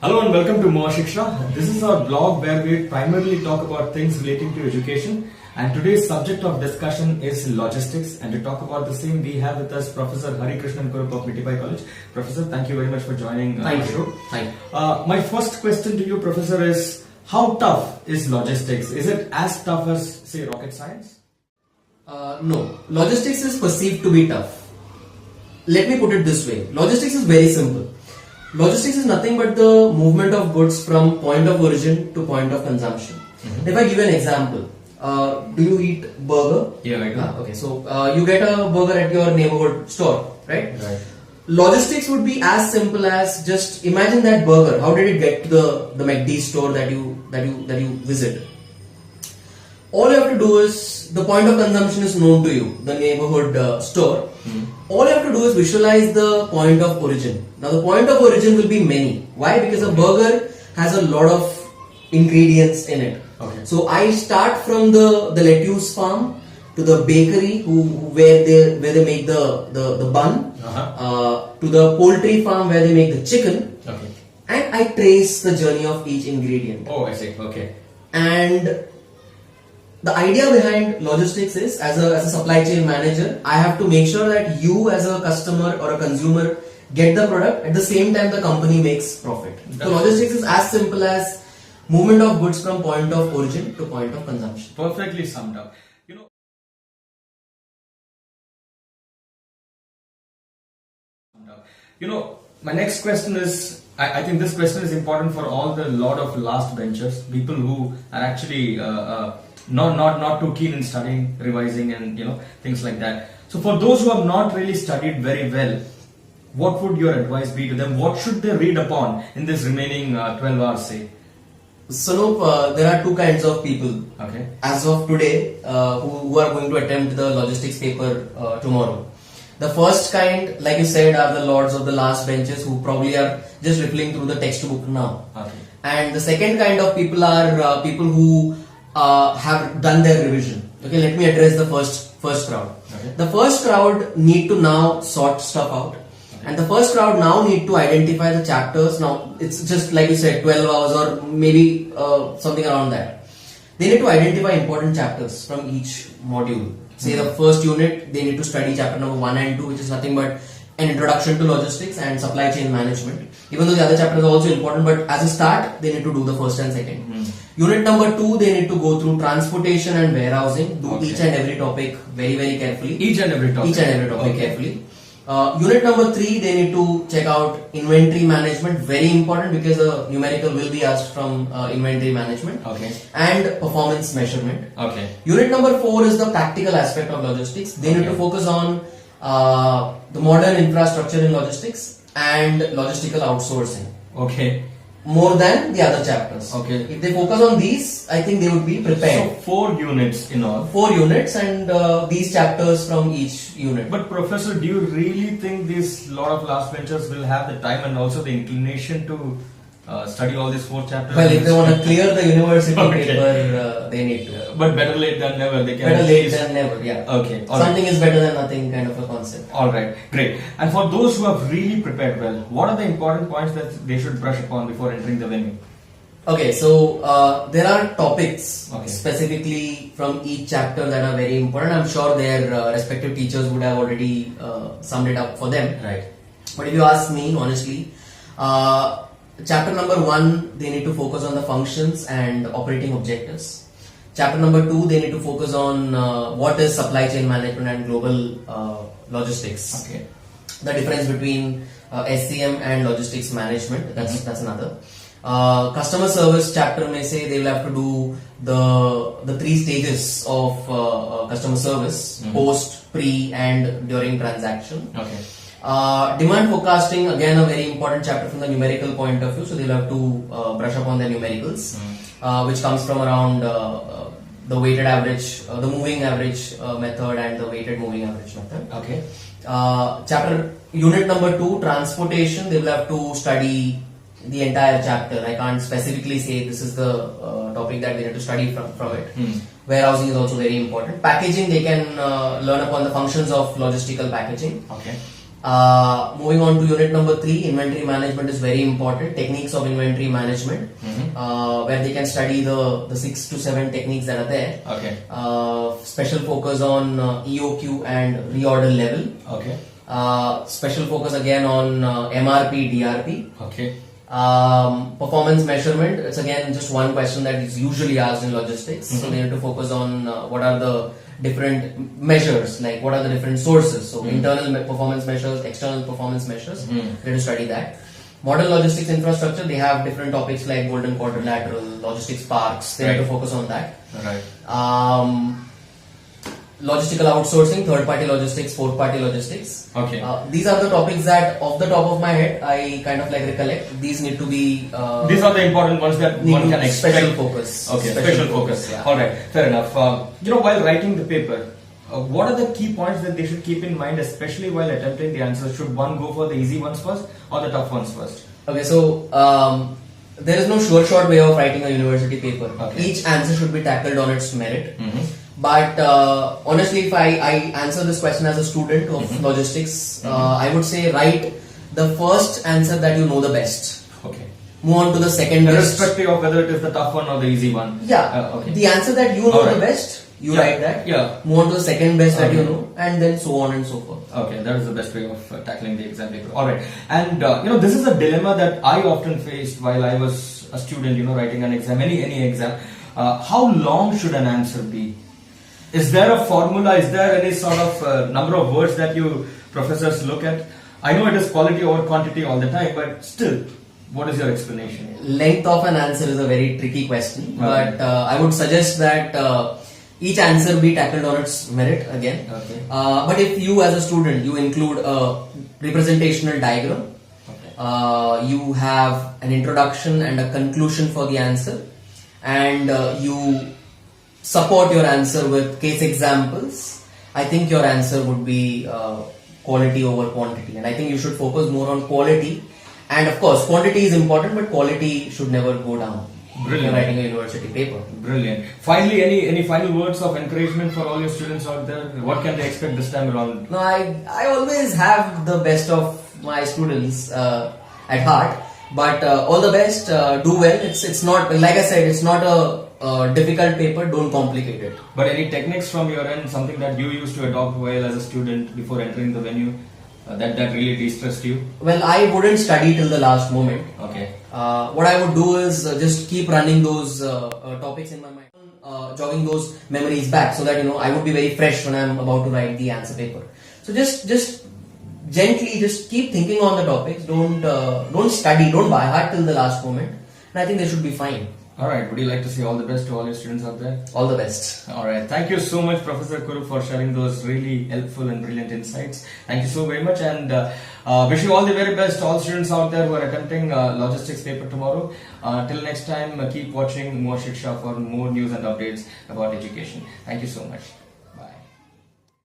Hello and welcome to More Shiksha. This is our blog where we primarily talk about things relating to education, and today's subject of discussion is logistics, and to talk about the same we have with us Professor Hari Krishnan Kurup of Mitibai College. Professor, thank you very much for joining Thank the you. show. Thank you. My first question to you, Professor, is how tough is logistics? Is it as tough as, say, rocket science? No, logistics is perceived to be tough. Let me put it this way. Logistics is very simple. Logistics is nothing but the movement of goods from point of origin to point of consumption. If I give you an example, do you eat burger? Yeah, I do. Okay, so you get a burger at your neighborhood store, right? Right. Logistics would be as simple as just imagine that burger. How did it get to the McD store that you visit? All you have to do is the point of consumption is known to you, the neighborhood store. All you have to do is visualize the point of origin. Now the point of origin will be many. Why? Because a burger has a lot of ingredients in it. Okay. So I start from the lettuce farm to the bakery where they make the bun, to the poultry farm where they make the chicken, Okay. and I trace the journey of each ingredient. Oh, I see. Okay. And the idea behind logistics is, as a supply chain manager, I have to make sure that you as a customer or a consumer get the product at the same time the company makes profit. So logistics is as simple as movement of goods from point of origin to point of consumption. Perfectly summed up. My next question is, I think this question is important for all the lot of last benchers, people who are actually not too keen in studying, revising, and things like that. So for those who have not really studied very well, what would your advice be to them? What should they read upon in this remaining 12 hours, say? So there are two kinds of people. Okay. As of today, who are going to attempt the logistics paper tomorrow. The first kind, like you said, are the lords of the last benches who probably are just rippling through the textbook now. Okay. And the second kind of people are people who have done their revision. Okay, let me address the first crowd. Okay. The first crowd need to now sort stuff out. Okay. And the first crowd now need to identify the chapters. Now, it's just like you said, 12 hours or maybe something around that. They need to identify important chapters from each module. Say the first unit, they need to study chapter number 1 and 2, which is nothing but an introduction to logistics and supply chain management. Even though the other chapters are also important, but as a start, they need to do the first and second. Unit number 2, they need to go through transportation and warehousing, do each and every topic very, very carefully. Each and every topic Carefully. Unit number 3, they need to check out inventory management, very important because a numerical will be asked from inventory management. Okay. And performance measurement. Okay. Unit number 4 is the practical aspect of logistics. They need to focus on the modern infrastructure in logistics and logistical outsourcing. Okay. More than the other chapters. Okay. If they focus on these, I think they would be prepared. So 4 units in all. 4 units and these chapters from each unit. But Professor, do you really think this lot of last benchers will have the time and also the inclination to study all these 4 chapters? Well, if they want to clear the university Okay. paper, they need to. But better late than never. They can Better late than never, yeah. Okay. All right. Something is better than nothing kind of a concept. Alright, great. And for those who have really prepared well, what are the important points that they should brush upon before entering the venue? Okay, so there are topics Okay. specifically from each chapter that are very important. I'm sure their respective teachers would have already summed it up for them. Right. But if you ask me, honestly, chapter number 1, they need to focus on the functions and operating objectives. Chapter number 2, they need to focus on what is supply chain management and global logistics. Okay. The difference between SCM and logistics management, that's another. Customer service chapter may say they will have to do the 3 stages of customer service: post, pre, and during transaction. Okay. Demand forecasting, again a very important chapter from the numerical point of view, so they'll have to brush up on their numericals, which comes from around the weighted average, the moving average method and the weighted moving average method. Okay. Chapter unit number 2, transportation, they will have to study the entire chapter. I can't specifically say this is the topic that they have to study from it. Warehousing is also very important. Packaging, they can learn upon the functions of logistical packaging. Okay. Moving on to unit number 3, inventory management is very important. Techniques of inventory management, where they can study the 6 to 7 techniques that are there. Okay. Special focus on EOQ and reorder level. Okay. Special focus again on MRP, DRP. Okay. Performance measurement, it's again just one question that is usually asked in logistics. So they need to focus on what are the different measures, like what are the different sources. So internal performance measures, external performance measures, they need to study that. Modern logistics infrastructure, they have different topics like golden quadrilateral, logistics parks, they need to focus on that. Right. Logistical outsourcing, third party logistics, fourth party logistics. Okay. These are the topics that off the top of my head I kind of like recollect. These need to be these are the important ones that one can expect. Special focus. Okay, special focus. Yeah. Alright, fair enough. While writing the paper, what are the key points that they should keep in mind, especially while attempting the answers? Should one go for the easy ones first or the tough ones first? Okay, so there is no sure short way of writing a university paper. Okay. Each answer should be tackled on its merit. But honestly, if I answer this question as a student of logistics, I would say write the first answer that you know the best. Okay. Move on to the second best. Irrespective of whether it is the tough one or the easy one. Yeah. Okay. The answer that you know the best, you Yeah. write that. Yeah. Move on to the second best that you know, and then so on and so forth. Okay, that is the best way of tackling the exam paper. Alright, and this is a dilemma that I often faced while I was a student, writing an exam, any exam. How long should an answer be? Is there a formula? Is there any sort of number of words that you professors look at? I know it is quality over quantity all the time, but still, what is your explanation? Length of an answer is a very tricky question, but I would suggest that each answer be tackled on its merit again. Okay. But if you as a student, you include a representational diagram, you have an introduction and a conclusion for the answer, and you support your answer with case examples, I think your answer would be quality over quantity. And I think you should focus more on quality. And of course, quantity is important, but quality should never go down. Brilliant. If you're writing a university paper. Brilliant. Finally, any final words of encouragement for all your students out there? What can they expect this time around? No, I always have the best of my students at heart. But all the best, do well. It's not, like I said, it's not a difficult paper, don't complicate it. But any techniques from your end, something that you used to adopt while as a student before entering the venue, that really de-stressed you? Well, I wouldn't study till the last moment. Okay. What I would do is just keep running those topics in my mind, jogging those memories back, so that I would be very fresh when I'm about to write the answer paper. So just gently, just keep thinking on the topics. Don't study, don't by heart till the last moment, and I think they should be fine. Alright, would you like to say all the best to all your students out there? All the best. Alright, thank you so much, Professor Kurup, for sharing those really helpful and brilliant insights. Thank you so very much, and wish you all the very best to all students out there who are attempting logistics paper tomorrow. Till next time, keep watching More Shiksha for more news and updates about education. Thank you so much.